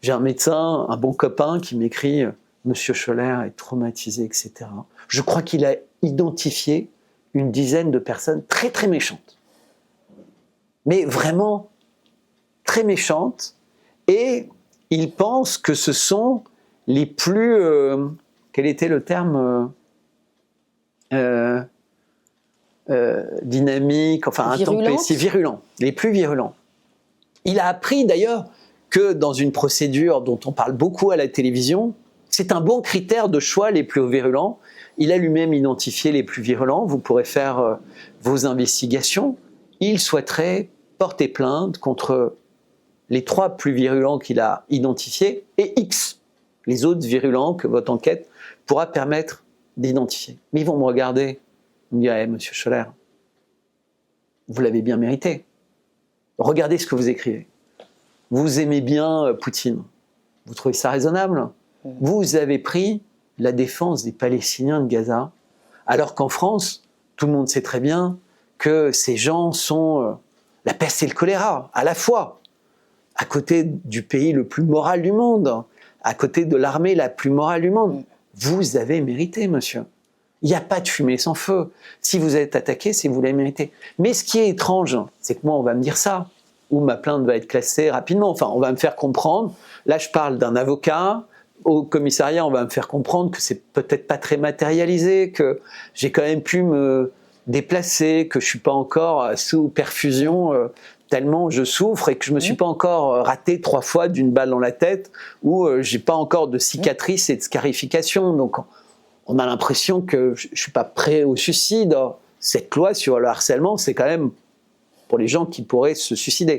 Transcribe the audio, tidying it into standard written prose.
J'ai un médecin, un bon copain qui m'écrit « Monsieur Scholler est traumatisé, etc. » Je crois qu'il a identifié une dizaine de personnes très très méchantes. Mais vraiment très méchantes. Et il pense que ce sont les plus... quel était le terme dynamique, enfin intempestif, virulent, les plus virulents. Il a appris d'ailleurs que dans une procédure dont on parle beaucoup à la télévision, c'est un bon critère de choix les plus virulents. Il a lui-même identifié les plus virulents, vous pourrez faire vos investigations. Il souhaiterait porter plainte contre les 3 plus virulents qu'il a identifiés et X, les autres virulents que votre enquête pourra permettre d'identifier. Mais ils vont me regarder, ils me dire hey, « Monsieur Scholler, vous l'avez bien mérité. Regardez ce que vous écrivez. Vous aimez bien Poutine. Vous trouvez ça raisonnable? Vous avez pris la défense des Palestiniens de Gaza, alors qu'en France, tout le monde sait très bien que ces gens sont la peste et le choléra, à la fois, à côté du pays le plus moral du monde, à côté de l'armée la plus morale du monde. Vous avez mérité, monsieur. Il n'y a pas de fumée sans feu. Si vous êtes attaqué, c'est que vous l'avez mérité. Mais ce qui est étrange, c'est que moi, on va me dire ça, ou ma plainte va être classée rapidement. Enfin, on va me faire comprendre. Là, je parle d'un avocat. Au commissariat, on va me faire comprendre que c'est peut-être pas très matérialisé, que j'ai quand même pu me déplacer, que je suis pas encore sous perfusion tellement je souffre et que je me suis pas encore raté 3 fois d'une balle dans la tête ou j'ai pas encore de cicatrices et de scarifications. Donc, on a l'impression que je suis pas prêt au suicide. Cette loi sur le harcèlement, c'est quand même pour les gens qui pourraient se suicider.